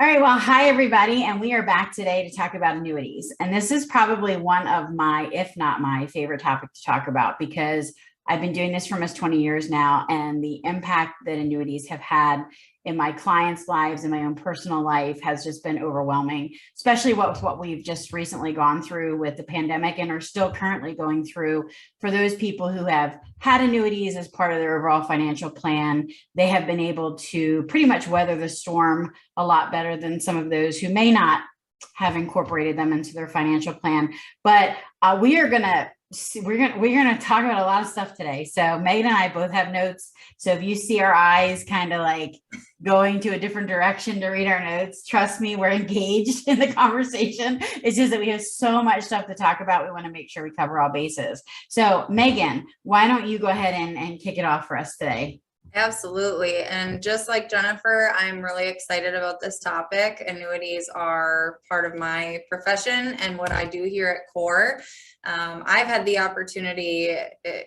All right, well, hi everybody, and we are back today to talk about annuities. And this is probably one of my, if not my favorite topic to talk about because I've been doing this for almost 20 years now, and the impact that annuities have had in my clients' lives and my own personal life has just been overwhelming, especially what we've just recently gone through with the pandemic and are still currently going through. For those people who have had annuities as part of their overall financial plan, they have been able to pretty much weather the storm a lot better than some of those who may not have incorporated them into their financial plan. But we're gonna talk about a lot of stuff today. So Megan and I both have notes. So if you see our eyes kind of like going to a different direction to read our notes, trust me, we're engaged in the conversation. It's just that we have so much stuff to talk about. We want to make sure we cover all bases. So Megan, why don't you go ahead and kick it off for us today? Absolutely. And just like Jennifer, I'm really excited about this topic. Annuities are part of my profession and what I do here at CORE. I've had the opportunity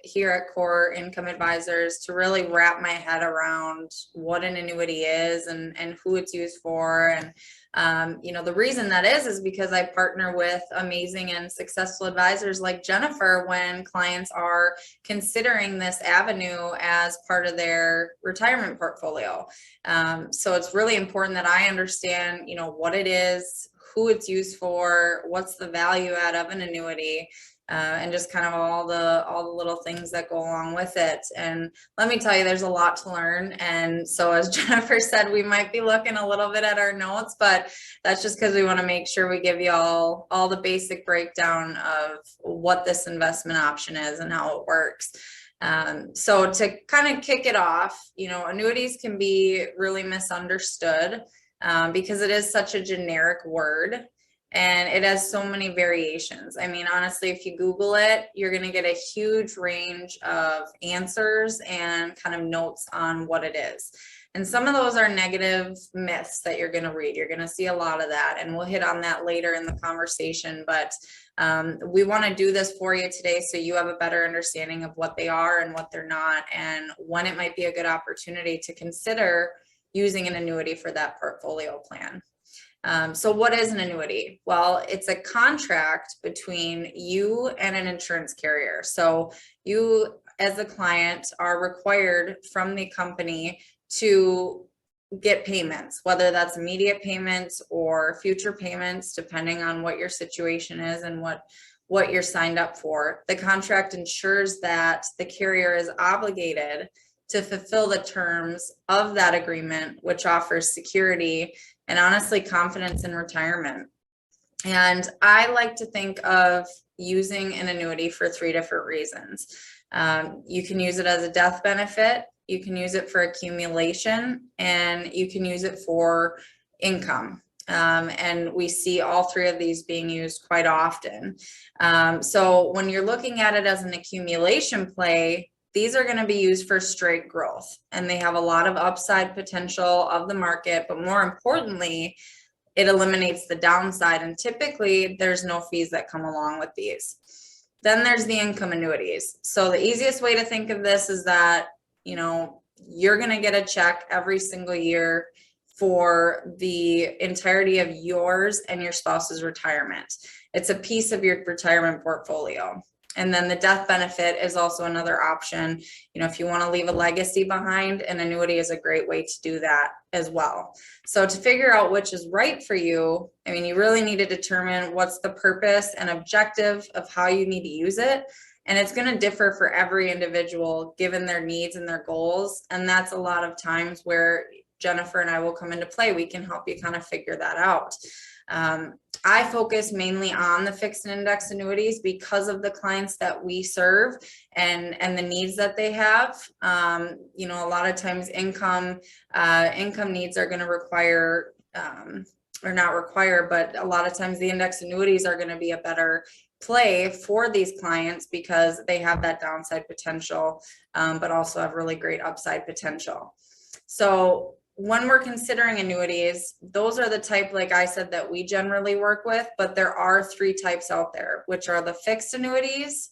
here at CORE Income Advisors to really wrap my head around what an annuity is and who it's used for. And the reason that is because I partner with amazing and successful advisors like Jennifer when clients are considering this avenue as part of their retirement portfolio. So it's really important that I understand, what it is, who it's used for, what's the value add of an annuity, and just kind of all the little things that go along with it. And let me tell you, there's a lot to learn. And so as Jennifer said, we might be looking a little bit at our notes, but that's just because we want to make sure we give you all the basic breakdown of what this investment option is and how it works. So to kind of kick it off, annuities can be really misunderstood because it is such a generic word. And it has so many variations. I mean, honestly, if you Google it, you're going to get a huge range of answers and kind of notes on what it is. And some of those are negative myths that you're going to read. You're going to see a lot of that. And we'll hit on that later in the conversation. But we want to do this for you today so you have a better understanding of what they are and what they're not, and when it might be a good opportunity to consider using an annuity for that portfolio plan. So what is an annuity? Well, it's a contract between you and an insurance carrier. So you as a client are required from the company to get payments, whether that's immediate payments or future payments, depending on what your situation is and what you're signed up for. The contract ensures that the carrier is obligated to fulfill the terms of that agreement, which offers security and honestly confidence in retirement. And I like to think of using an annuity for three different reasons. You can use it as a death benefit, you can use it for accumulation, and you can use it for income. And we see all three of these being used quite often. So when you're looking at it as an accumulation play, these are going to be used for straight growth, and they have a lot of upside potential of the market, but more importantly, it eliminates the downside, and typically there's no fees that come along with these. Then there's the income annuities. So the easiest way to think of this is that, you're going to get a check every single year for the entirety of yours and your spouse's retirement. It's a piece of your retirement portfolio. And then the death benefit is also another option. If you want to leave a legacy behind, an annuity is a great way to do that as well. So to figure out which is right for you, you really need to determine what's the purpose and objective of how you need to use it. And it's going to differ for every individual given their needs and their goals. And that's a lot of times where Jennifer and I will come into play. We can help you kind of figure that out. I focus mainly on the fixed and index annuities because of the clients that we serve and the needs that they have. A lot of times income needs are going to require, or not require, but a lot of times the index annuities are going to be a better play for these clients because they have that downside potential, but also have really great upside potential. So when we're considering annuities, those are the type, like I said, that we generally work with, but there are three types out there, which are the fixed annuities,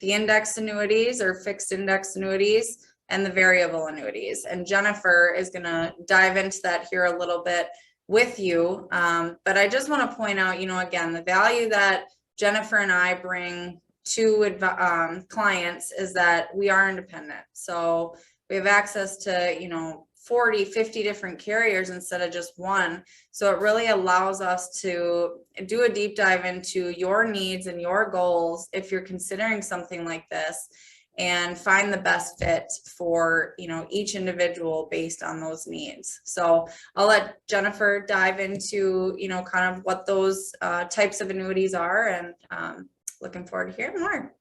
the index annuities or fixed index annuities, and the variable annuities. And Jennifer is going to dive into that here a little bit with you. But I just want to point out, again, the value that Jennifer and I bring to clients is that we are independent. So we have access to, 40, 50 different carriers instead of just one. So it really allows us to do a deep dive into your needs and your goals if you're considering something like this, and find the best fit for, each individual based on those needs. So I'll let Jennifer dive into, kind of what those types of annuities are, and looking forward to hearing more.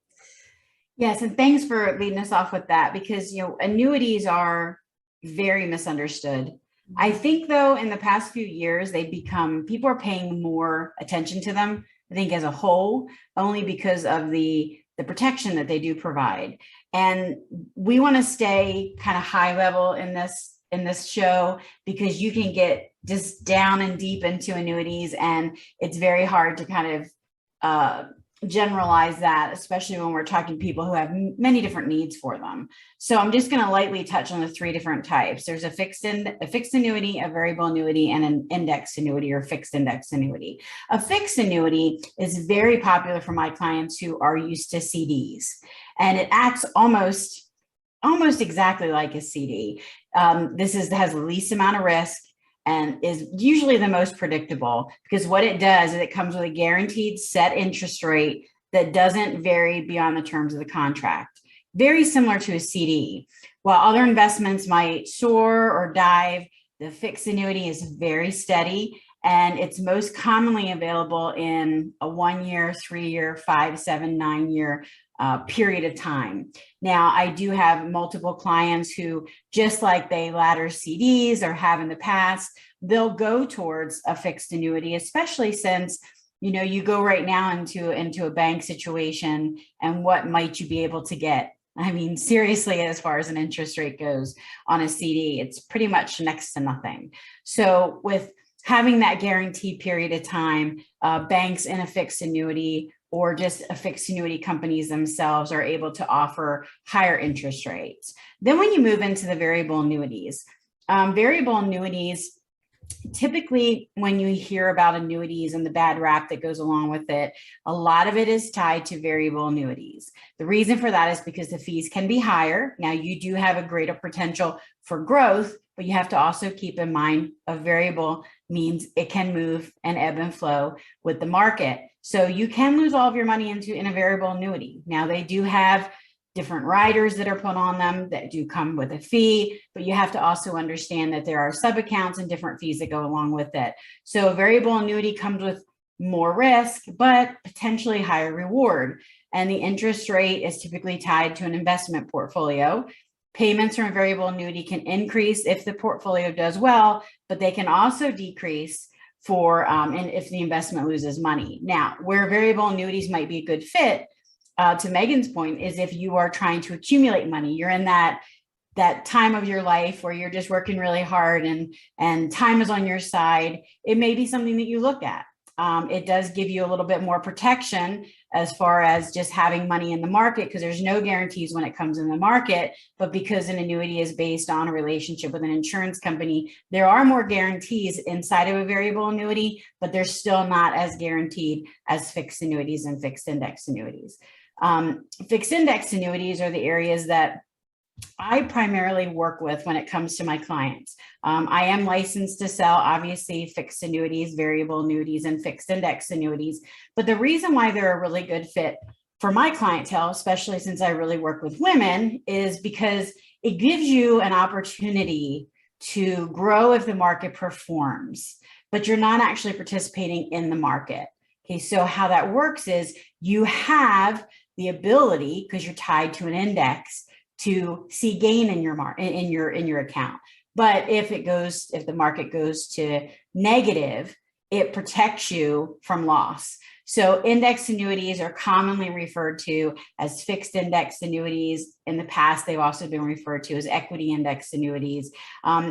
Yes, and thanks for leading us off with that, because annuities are very misunderstood. I think though in the past few years people are paying more attention to them, I think as a whole, only because of the protection that they do provide. And we want to stay kind of high level in this show, because you can get just down and deep into annuities, and it's very hard to kind of generalize that, especially when we're talking to people who have many different needs for them. So I'm just going to lightly touch on the three different types. There's a fixed annuity, a variable annuity, and an indexed annuity or fixed index annuity. A fixed annuity is very popular for my clients who are used to CDs, and it acts almost exactly like a CD. This has the least amount of risk and is usually the most predictable, because what it does is it comes with a guaranteed set interest rate that doesn't vary beyond the terms of the contract. Very similar to a CD. While other investments might soar or dive, the fixed annuity is very steady, and it's most commonly available in a 1 year, 3 year, 5, 7, 9 year period of time. Now, I do have multiple clients who, just like they ladder CDs or have in the past, they'll go towards a fixed annuity, especially since, you go right now into a bank situation, and what might you be able to get? I mean, seriously, as far as an interest rate goes on a CD, it's pretty much next to nothing. So with having that guaranteed period of time, banks in a fixed annuity or just a fixed annuity companies themselves are able to offer higher interest rates. Then when you move into the variable annuities, typically when you hear about annuities and the bad rap that goes along with it, a lot of it is tied to variable annuities. The reason for that is because the fees can be higher. Now, you do have a greater potential for growth, but you have to also keep in mind a variable means it can move and ebb and flow with the market. So you can lose all of your money in a variable annuity. Now, they do have different riders that are put on them that do come with a fee, but you have to also understand that there are sub-accounts and different fees that go along with it. So a variable annuity comes with more risk, but potentially higher reward. And the interest rate is typically tied to an investment portfolio. Payments from a variable annuity can increase if the portfolio does well, but they can also decrease and if the investment loses money. Now, where variable annuities might be a good fit, to Megan's point, is if you are trying to accumulate money, you're in that time of your life where you're just working really hard and time is on your side, it may be something that you look at. It does give you a little bit more protection as far as just having money in the market, because there's no guarantees when it comes in the market. But because an annuity is based on a relationship with an insurance company, there are more guarantees inside of a variable annuity, but they're still not as guaranteed as fixed annuities and fixed index annuities. Fixed index annuities are the areas that I primarily work with when it comes to my clients. I am licensed to sell, obviously, fixed annuities, variable annuities, and fixed index annuities. But the reason why they're a really good fit for my clientele, especially since I really work with women, is because it gives you an opportunity to grow if the market performs, but you're not actually participating in the market. Okay, so how that works is you have the ability, because you're tied to an index, to see gain in your account. But if the market goes to negative, it protects you from loss. So index annuities are commonly referred to as fixed index annuities. In the past, they've also been referred to as equity index annuities.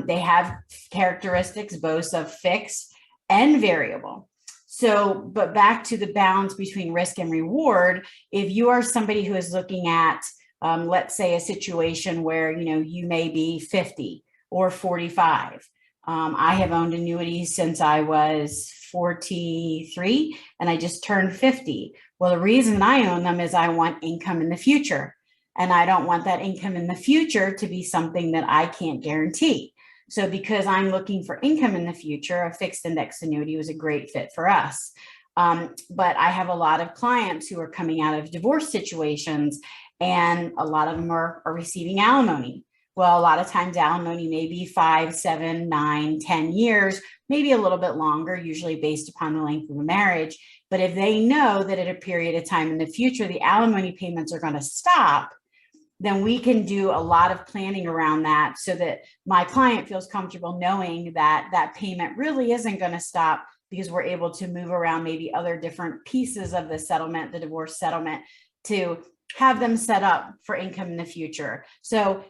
They have characteristics both of fixed and variable. So, but back to the balance between risk and reward, if you are somebody who is looking at let's say a situation where you may be 50 or 45, I have owned annuities since I was 43 and I just turned 50. Well, the reason I own them is I want income in the future. And I don't want that income in the future to be something that I can't guarantee. So because I'm looking for income in the future, a fixed index annuity was a great fit for us. But I have a lot of clients who are coming out of divorce situations, and a lot of them are receiving alimony. Well, a lot of times alimony may be 5, 7, 9, 10 years, maybe a little bit longer, usually based upon the length of the marriage. But if they know that at a period of time in the future, the alimony payments are going to stop, then we can do a lot of planning around that so that my client feels comfortable knowing that that payment really isn't going to stop, because we're able to move around maybe other different pieces of the settlement, the divorce settlement, to have them set up for income in the future. So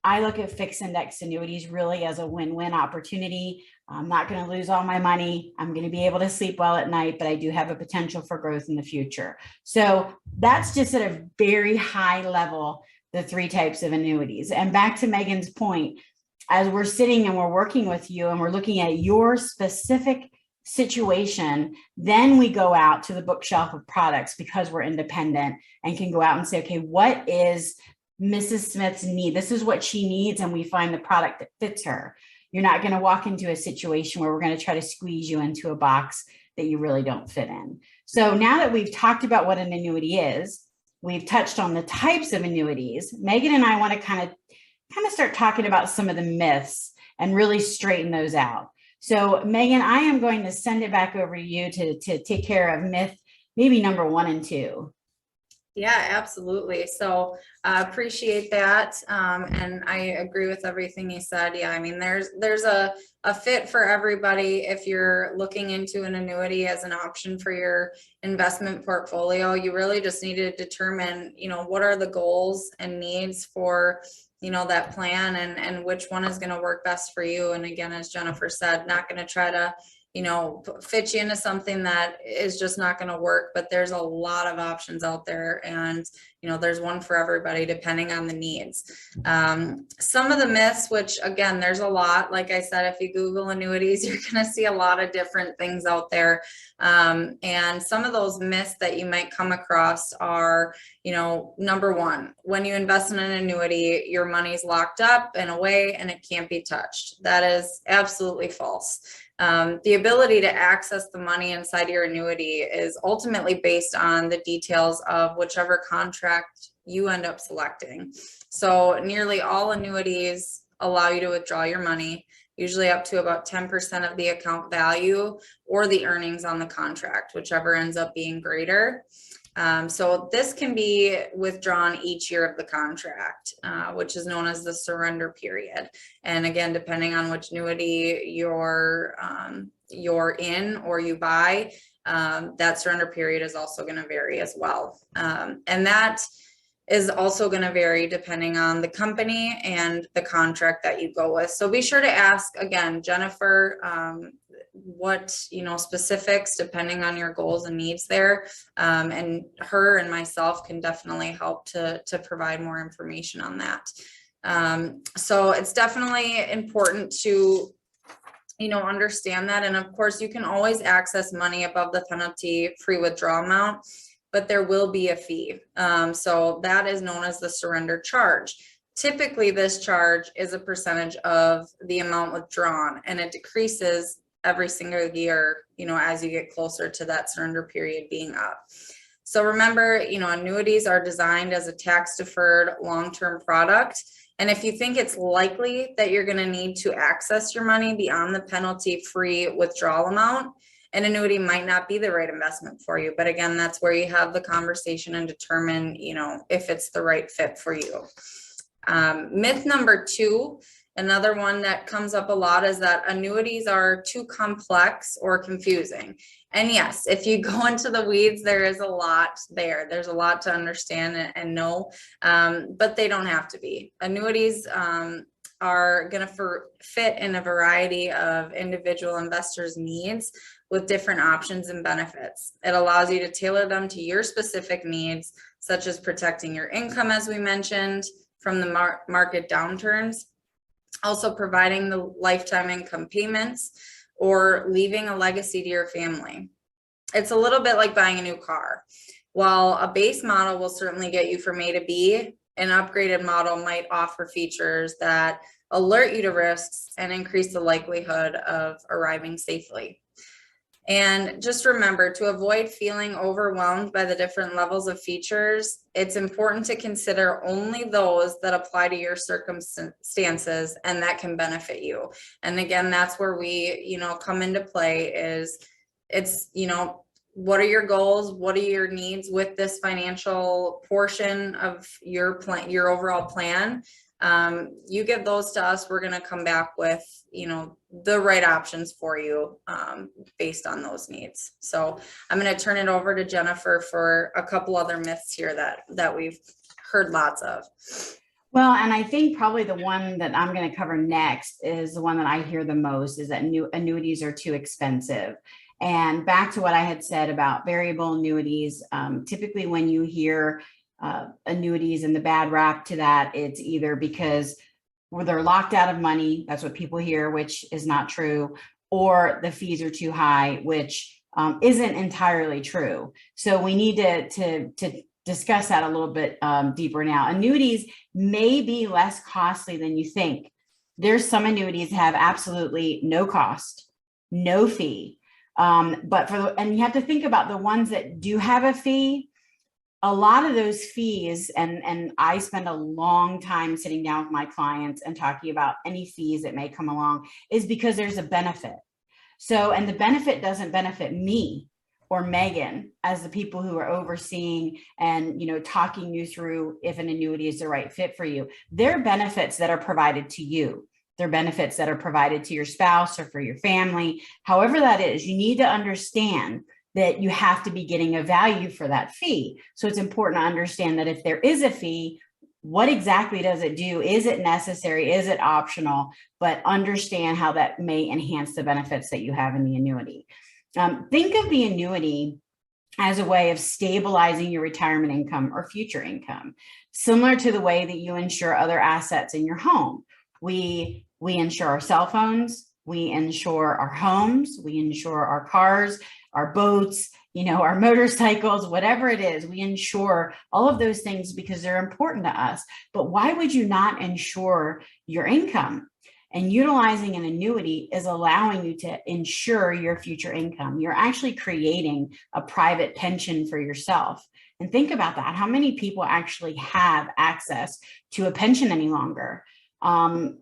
I look at fixed index annuities really as a win-win opportunity. I'm not going to lose all my money. I'm going to be able to sleep well at night, but I do have a potential for growth in the future. So that's just at a very high level, the 3 types of annuities. And back to Megan's point, as we're sitting and we're working with you and we're looking at your specific situation, then we go out to the bookshelf of products, because we're independent and can go out and say, okay, what is Mrs. Smith's need? This is what she needs. And we find the product that fits her. You're not going to walk into a situation where we're going to try to squeeze you into a box that you really don't fit in. So now that we've talked about what an annuity is, we've touched on the types of annuities, Megan and I want to kind of start talking about some of the myths and really straighten those out. So Megan, I am going to send it back over to you to take care of myth, maybe number 1 and 2. Yeah, absolutely. So appreciate that. And I agree with everything you said. Yeah, I mean, there's a fit for everybody. If you're looking into an annuity as an option for your investment portfolio, you really just need to determine, what are the goals and needs for that plan, and which one is going to work best for you. And again, as Jennifer said, not going to try to fit you into something that is just not going to work, but there's a lot of options out there, and there's one for everybody depending on the needs. Some of the myths, which again, there's a lot, like I said, if you Google annuities, you're going to see a lot of different things out there. And some of those myths that you might come across are, number 1, when you invest in an annuity, your money's locked up and away and it can't be touched. That is absolutely false. The ability to access the money inside your annuity is ultimately based on the details of whichever contract you end up selecting. So nearly all annuities allow you to withdraw your money, usually up to about 10% of the account value or the earnings on the contract, whichever ends up being greater. So this can be withdrawn each year of the contract, which is known as the surrender period. And again, depending on which annuity you're in or you buy, that surrender period is also going to vary as well. And that is also going to vary depending on the company and the contract that you go with. So be sure to ask, again, Jennifer, what specifics depending on your goals and needs there, and her and myself can definitely help to provide more information on that. So it's definitely important to understand that. And of course, you can always access money above the penalty free withdrawal amount, but there will be a fee. So that is known as the surrender charge. Typically, this charge is a percentage of the amount withdrawn, and it decreases every single year, as you get closer to that surrender period being up. So remember, annuities are designed as a tax deferred long-term product. And if you think it's likely that you're going to need to access your money beyond the penalty free withdrawal amount, an annuity might not be the right investment for you. But again, that's where you have the conversation and determine, if it's the right fit for you. Myth number 2, another one that comes up a lot, is that annuities are too complex or confusing. And yes, if you go into the weeds, there is a lot there. There's a lot to understand and know, but they don't have to be. Annuities are going to fit in a variety of individual investors' needs with different options and benefits. It allows you to tailor them to your specific needs, such as protecting your income, as we mentioned, from the market downturns, Also providing the lifetime income payments or leaving a legacy to your family. It's a little bit like buying a new car. While a base model will certainly get you from A to B, an upgraded model might offer features that alert you to risks and increase the likelihood of arriving safely. And just remember, to avoid feeling overwhelmed by the different levels of features, it's important to consider only those that apply to your circumstances and that can benefit you. And again, that's where we, come into play. It's what are your goals? What are your needs with this financial portion of your plan, your overall plan? You give those to us, we're going to come back with, the right options for you based on those needs. So I'm going to turn it over to Jennifer for a couple other myths here that we've heard lots of. Well, and I think probably the one that I'm going to cover next is the one that I hear the most, is that annuities are too expensive. And back to what I had said about variable annuities, typically when you hear annuities and the bad rap to that, it's either because they're locked out of money, that's what people hear, which is not true, or the fees are too high, which isn't entirely true. So we need to discuss that a little bit deeper now. Annuities may be less costly than you think. There's some annuities that have absolutely no cost, no fee. And you have to think about the ones that do have a fee. A lot of those fees, and I spend a long time sitting down with my clients and talking about any fees that may come along, is because there's a benefit. So, and the benefit doesn't benefit me or Megan as the people who are overseeing and, talking you through if an annuity is the right fit for you. There are benefits that are provided to you. There are benefits that are provided to your spouse or for your family. However that is, you need to understand that you have to be getting a value for that fee. So it's important to understand that if there is a fee, what exactly does it do? Is it necessary? Is it optional? But understand how that may enhance the benefits that you have in the annuity. Think of the annuity as a way of stabilizing your retirement income or future income, similar to the way that you insure other assets in your home. We insure our cell phones, we insure our homes, we insure our cars, our boats, our motorcycles, whatever it is, we insure all of those things because they're important to us. But why would you not insure your income? And utilizing an annuity is allowing you to insure your future income. You're actually creating a private pension for yourself. And think about that. How many people actually have access to a pension any longer?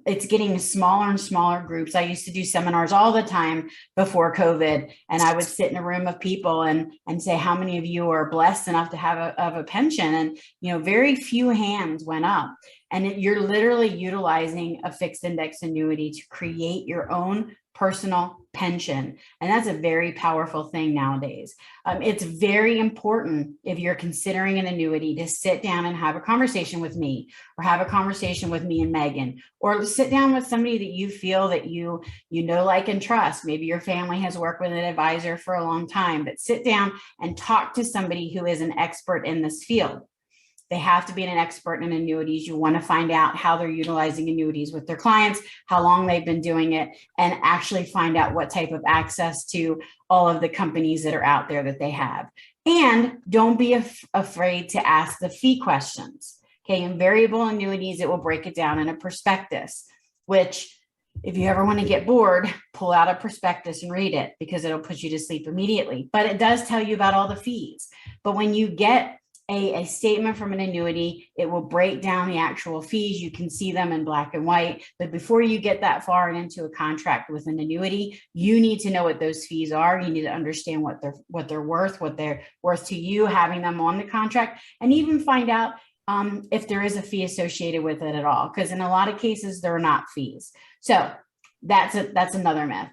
It's getting smaller and smaller groups. I used to do seminars all the time before COVID, and I would sit in a room of people and say, how many of you are blessed enough to have a pension? And, very few hands went up. And you're literally utilizing a fixed index annuity to create your own personal pension. And that's a very powerful thing nowadays. It's very important, if you're considering an annuity, to sit down and have a conversation with me, or have a conversation with me and Megan, or sit down with somebody that you feel that you like, and trust. Maybe your family has worked with an advisor for a long time, but sit down and talk to somebody who is an expert in this field. They have to be an expert in annuities. You want to find out how they're utilizing annuities with their clients, how long they've been doing it, and actually find out what type of access to all of the companies that are out there that they have. And don't be afraid to ask the fee questions. Okay, in variable annuities, it will break it down in a prospectus, which, if you ever want to get bored, pull out a prospectus and read it, because it'll put you to sleep immediately. But it does tell you about all the fees. But when you get a statement from an annuity, it will break down the actual fees. You can see them in black and white. But before you get that far and into a contract with an annuity, you need to know what those fees are. You need to understand what they're worth to you, having them on the contract, and even find out if there is a fee associated with it at all. Because in a lot of cases, there are not fees. So that's another myth.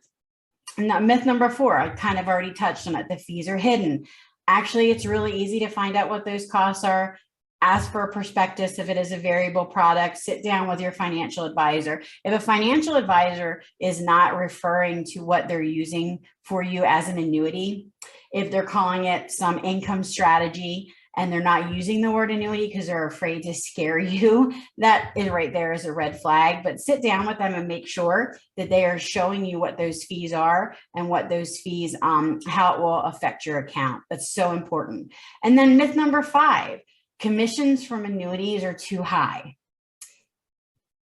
And myth number 4, I kind of already touched on it. The fees are hidden. Actually, it's really easy to find out what those costs are. Ask for a prospectus if it is a variable product. Sit down with your financial advisor. If a financial advisor is not referring to what they're using for you as an annuity, if they're calling it some income strategy and they're not using the word annuity because they're afraid to scare you, that is right there is a red flag. But sit down with them and make sure that they are showing you what those fees are and what those fees, how it will affect your account. That's so important. And then myth number 5, commissions from annuities are too high.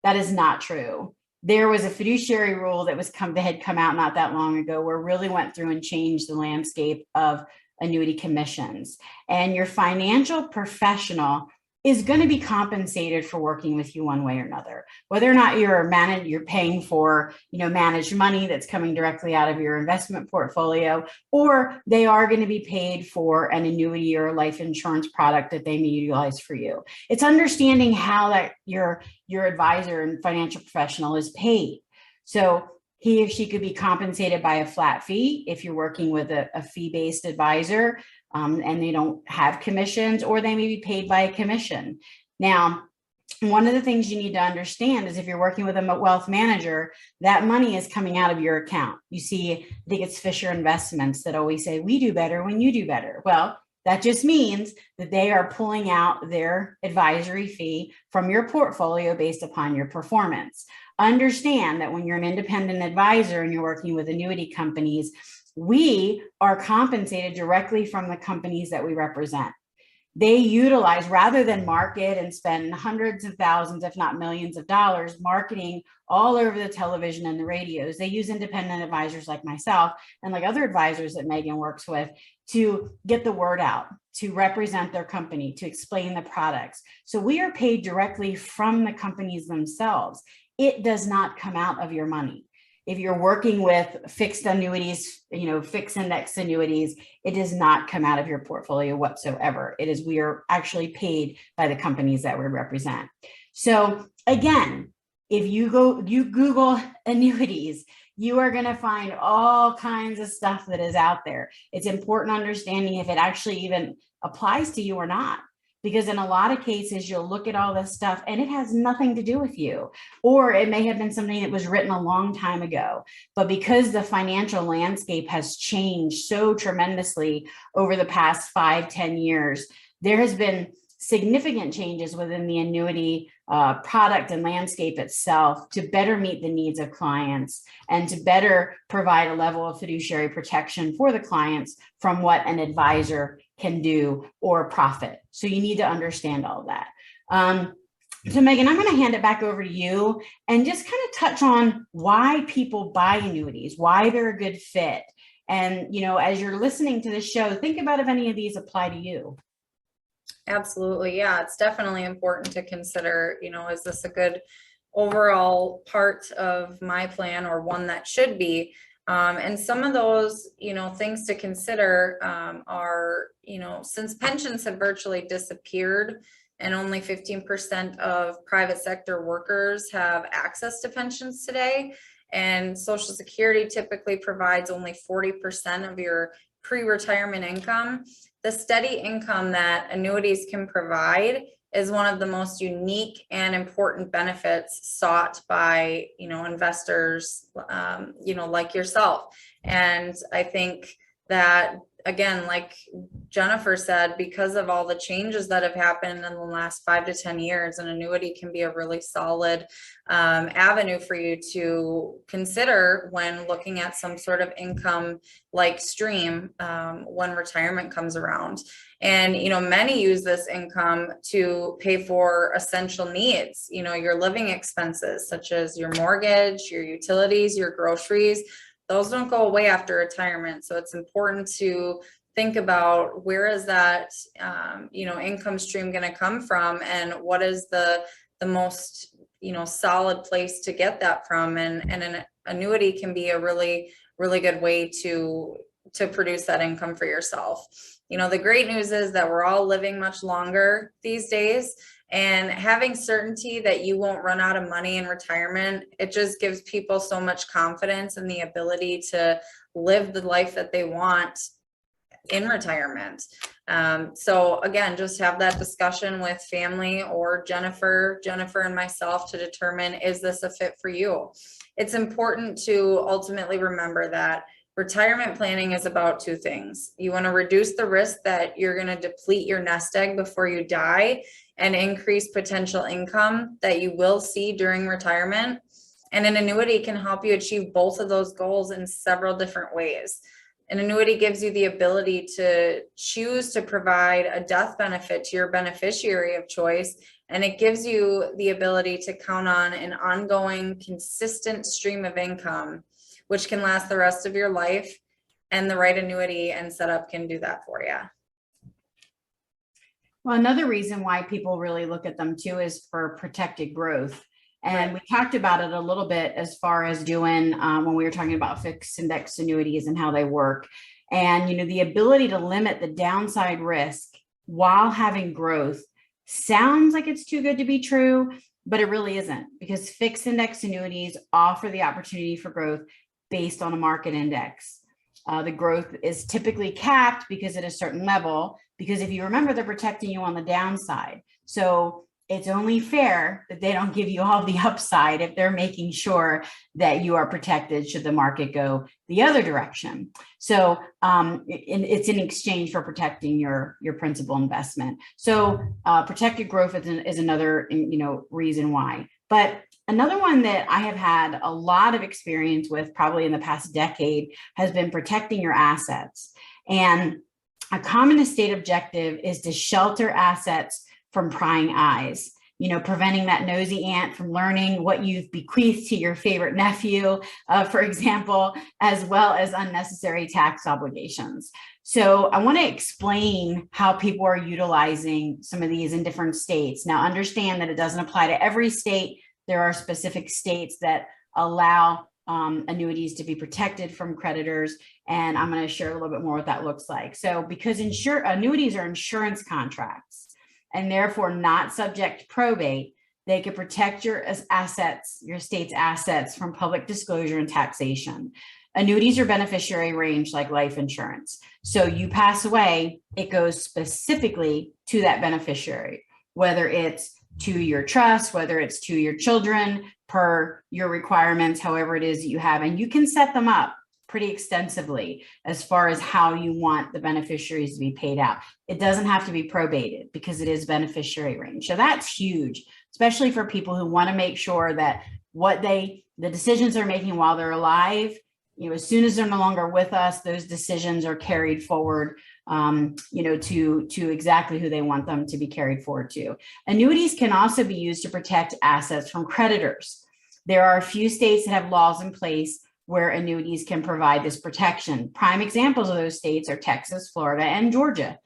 That is not true. There was a fiduciary rule that had come out not that long ago, where really went through and changed the landscape of annuity commissions. And your financial professional is going to be compensated for working with you one way or another, whether or not you're paying for, managed money that's coming directly out of your investment portfolio, or they are going to be paid for an annuity or a life insurance product that they may utilize for you. It's understanding how that your advisor and financial professional is paid. So he or she could be compensated by a flat fee if you're working with a fee-based advisor, and they don't have commissions, or they may be paid by a commission. Now, one of the things you need to understand is if you're working with a wealth manager, that money is coming out of your account. You see, I think it's Fisher Investments that always say, we do better when you do better. Well, that just means that they are pulling out their advisory fee from your portfolio based upon your performance. Understand that when you're an independent advisor and you're working with annuity companies, we are compensated directly from the companies that we represent. They utilize, rather than market and spend hundreds of thousands, if not millions of dollars marketing all over the television and the radios, they use independent advisors like myself and like other advisors that Megan works with to get the word out, to represent their company, to explain the products. So we are paid directly from the companies themselves. It does not come out of your money. If you're working with fixed annuities, fixed index annuities, it does not come out of your portfolio whatsoever. We are actually paid by the companies that we represent. So again, if you Google annuities, you are going to find all kinds of stuff that is out there. It's important understanding if it actually even applies to you or not. Because in a lot of cases, you'll look at all this stuff and it has nothing to do with you, or it may have been something that was written a long time ago. But because the financial landscape has changed so tremendously over the past 5-10 years, there has been significant changes within the annuity product and landscape itself to better meet the needs of clients and to better provide a level of fiduciary protection for the clients from what an advisor can do or profit. So you need to understand all of that. So Megan, I'm going to hand it back over to you and just kind of touch on why people buy annuities, why they're a good fit. And, as you're listening to this show, think about if any of these apply to you. Absolutely. Yeah, it's definitely important to consider, is this a good overall part of my plan or one that should be? And some of those, things to consider are, since pensions have virtually disappeared and only 15% of private sector workers have access to pensions today, and Social Security typically provides only 40% of your pre-retirement income, the steady income that annuities can provide is one of the most unique and important benefits sought by, investors, like yourself. And I think that, again, like Jennifer said, because of all the changes that have happened in the last 5 to 10 years, an annuity can be a really solid avenue for you to consider when looking at some sort of income like stream when retirement comes around. And, many use this income to pay for essential needs, your living expenses, such as your mortgage, your utilities, your groceries. Those don't go away after retirement. So it's important to think about where is that, income stream going to come from, and what is the most, solid place to get that from. And an annuity can be a really, really good way to produce that income for yourself. The great news is that we're all living much longer these days, and having certainty that you won't run out of money in retirement, it just gives people so much confidence in the ability to live the life that they want in retirement. So again, just have that discussion with family or Jennifer and myself to determine, is this a fit for you? It's important to ultimately remember that Retirement planning is about two things. You want to reduce the risk that you're going to deplete your nest egg before you die and increase potential income that you will see during retirement. And an annuity can help you achieve both of those goals in several different ways. An annuity gives you the ability to choose to provide a death benefit to your beneficiary of choice, and it gives you the ability to count on an ongoing, consistent stream of income, which can last the rest of your life. And the right annuity and setup can do that for you. Well, another reason why people really look at them too is for protected growth. And we talked about it a little bit as far as doing when we were talking about fixed index annuities and how they work. And, the ability to limit the downside risk while having growth sounds like it's too good to be true, but it really isn't, because fixed index annuities offer the opportunity for growth based on a market index. The growth is typically capped because at a certain level, because if you remember, they're protecting you on the downside. So it's only fair that they don't give you all the upside if they're making sure that you are protected should the market go the other direction. So it's in exchange for protecting your principal investment. So protected growth is another reason why. But another one that I have had a lot of experience with, probably in the past decade, has been protecting your assets. And a common estate objective is to shelter assets from prying eyes, preventing that nosy aunt from learning what you've bequeathed to your favorite nephew, for example, as well as unnecessary tax obligations. So I want to explain how people are utilizing some of these in different states. Now, understand that it doesn't apply to every state. There are specific states that allow annuities to be protected from creditors. And I'm going to share a little bit more what that looks like. So because annuities are insurance contracts and therefore not subject to probate, they can protect your assets, your state's assets, from public disclosure and taxation. Annuities are beneficiary range like life insurance. So you pass away, it goes specifically to that beneficiary, whether it's to your trust, whether it's to your children, per your requirements, however it is that you have. And you can set them up pretty extensively as far as how you want the beneficiaries to be paid out. It doesn't have to be probated because it is beneficiary range. So that's huge, especially for people who want to make sure that the decisions they're making while they're alive, as soon as they're no longer with us, those decisions are carried forward, to exactly who they want them to be carried forward to. Annuities can also be used to protect assets from creditors. There are a few states that have laws in place where annuities can provide this protection. Prime examples of those states are Texas, Florida, and Georgia.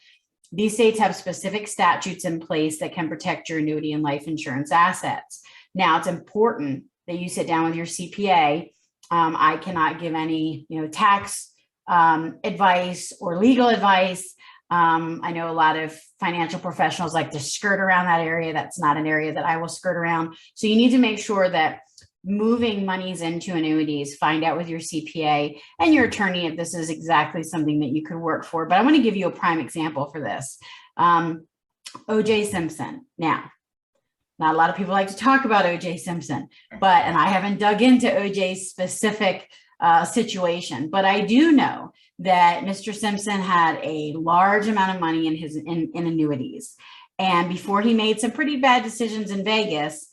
These states have specific statutes in place that can protect your annuity and life insurance assets. Now, it's important that you sit down with your CPA. I cannot give any, tax advice or legal advice. I know a lot of financial professionals like to skirt around that area. That's not an area that I will skirt around. So you need to make sure that moving monies into annuities, find out with your CPA and your attorney if this is exactly something that you could work for. But I want to give you a prime example for this. O.J. Simpson. Now, not a lot of people like to talk about O.J. Simpson, and I haven't dug into O.J.'s specific situation, but I do know that Mr. Simpson had a large amount of money in annuities. And before he made some pretty bad decisions in Vegas,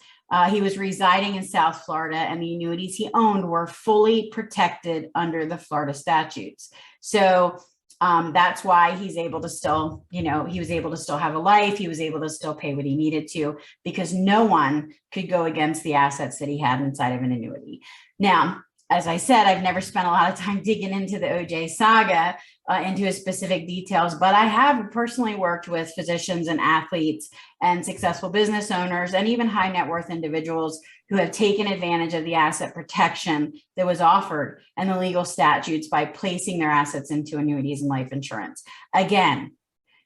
he was residing in South Florida, and the annuities he owned were fully protected under the Florida statutes. So that's why he's able to still, he was able to still have a life. He was able to still pay what he needed to, because no one could go against the assets that he had inside of an annuity. Now, as I said, I've never spent a lot of time digging into the OJ saga, into his specific details, but I have personally worked with physicians and athletes and successful business owners and even high net worth individuals who have taken advantage of the asset protection that was offered and the legal statutes by placing their assets into annuities and life insurance. Again,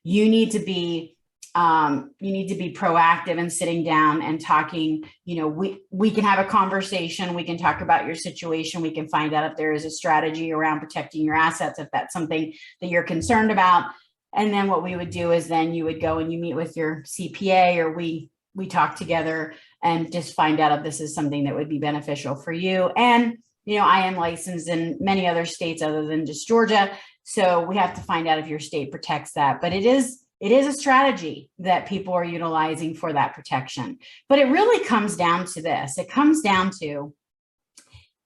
you need to be proactive and sitting down and talking. We can have a conversation. We can talk about your situation. We can find out if there is a strategy around protecting your assets, if that's something that you're concerned about. And then what we would do is then you would go and you meet with your CPA, or we talk together and just find out if this is something that would be beneficial for you. And, I am licensed in many other states other than just Georgia. So we have to find out if your state protects that. But it is a strategy that people are utilizing for that protection. But it really comes down to this. It comes down to,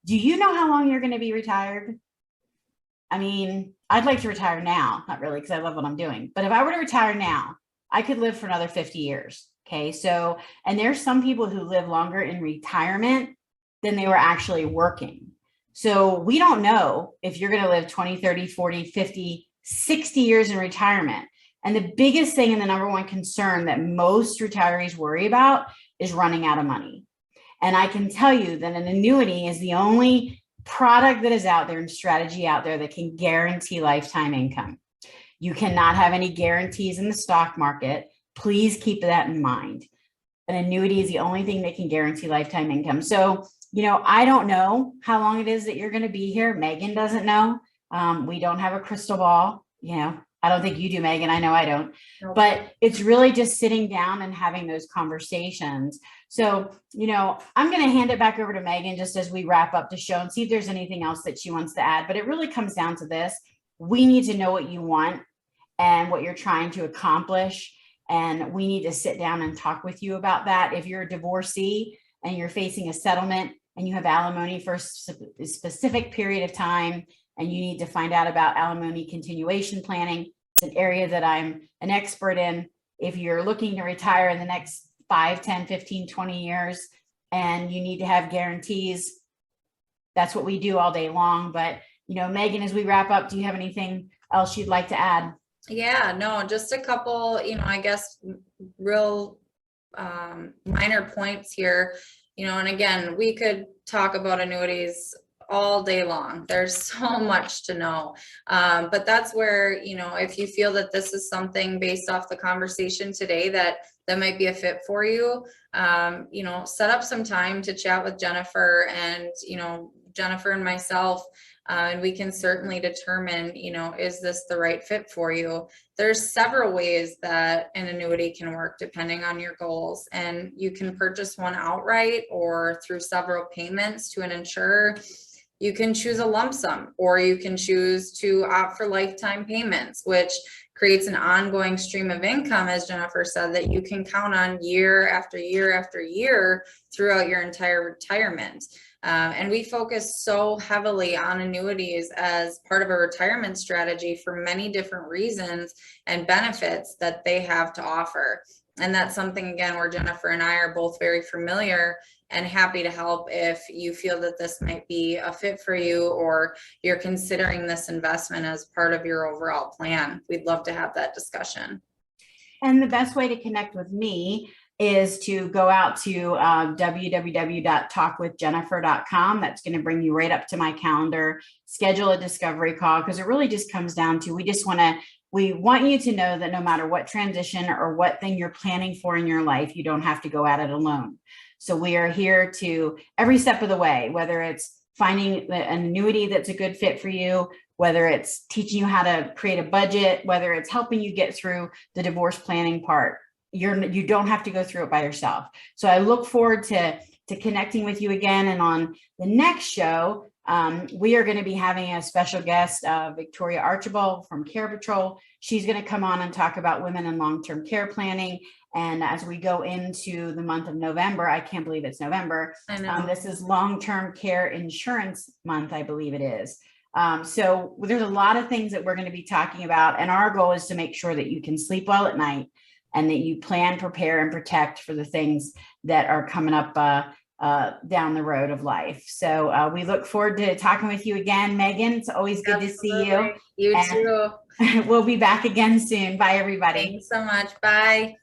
do you know how long you're going to be retired? I mean, I'd like to retire now, not really, because I love what I'm doing. But if I were to retire now, I could live for another 50 years. Okay. So, and there's some people who live longer in retirement than they were actually working. So we don't know if you're going to live 20, 30, 40, 50, 60 years in retirement. And the biggest thing and the number one concern that most retirees worry about is running out of money. And I can tell you that an annuity is the only product that is out there and strategy out there that can guarantee lifetime income. You cannot have any guarantees in the stock market. Please keep that in mind. An annuity is the only thing that can guarantee lifetime income. So, I don't know how long it is that you're going to be here. Megan doesn't know. We don't have a crystal ball. I don't think you do, Megan. I know I don't. Nope. But it's really just sitting down and having those conversations. So, I'm going to hand it back over to Megan just as we wrap up the show and see if there's anything else that she wants to add. But it really comes down to this. We need to know what you want and what you're trying to accomplish. And we need to sit down and talk with you about that. If you're a divorcee and you're facing a settlement and you have alimony for a specific period of time, and you need to find out about alimony continuation planning, it's an area that I'm an expert in. If you're looking to retire in the next 5, 10, 15, 20 years, and you need to have guarantees, that's what we do all day long. But, Megan, as we wrap up, do you have anything else you'd like to add? Yeah, no, just a couple, I guess, real minor points here, and again, we could talk about annuities all day long. There's so much to know. But that's where, if you feel that this is something based off the conversation today that might be a fit for you, set up some time to chat with Jennifer and, Jennifer and myself. And we can certainly determine, is this the right fit for you? There's several ways that an annuity can work depending on your goals. And you can purchase one outright or through several payments to an insurer. You can choose a lump sum, or you can choose to opt for lifetime payments, which creates an ongoing stream of income, as Jennifer said, that you can count on year after year after year throughout your entire retirement. And we focus so heavily on annuities as part of a retirement strategy for many different reasons and benefits that they have to offer. And that's something, again, where Jennifer and I are both very familiar and happy to help if you feel that this might be a fit for you, or you're considering this investment as part of your overall plan. We'd love to have that discussion. And the best way to connect with me is to go out to www.talkwithjennifer.com. That's going to bring you right up to my calendar, schedule a discovery call, because it really just comes down to, we want you to know that no matter what transition or what thing you're planning for in your life, you don't have to go at it alone. So we are here to every step of the way, whether it's finding an annuity that's a good fit for you, whether it's teaching you how to create a budget, whether it's helping you get through the divorce planning part. You don't have to go through it by yourself. So I look forward to connecting with you again. And on the next show, we are going to be having a special guest, Victoria Archibald from Care Patrol. She's going to come on and talk about women in long-term care planning. And as we go into the month of November, I can't believe it's November. I know. This is long-term care insurance month, I believe it is. So there's a lot of things that we're going to be talking about. And our goal is to make sure that you can sleep well at night and that you plan, prepare, and protect for the things that are coming up down the road of life. So we look forward to talking with you again, Megan. It's always good to see you. You too. We'll be back again soon. Bye, everybody. Thanks so much. Bye.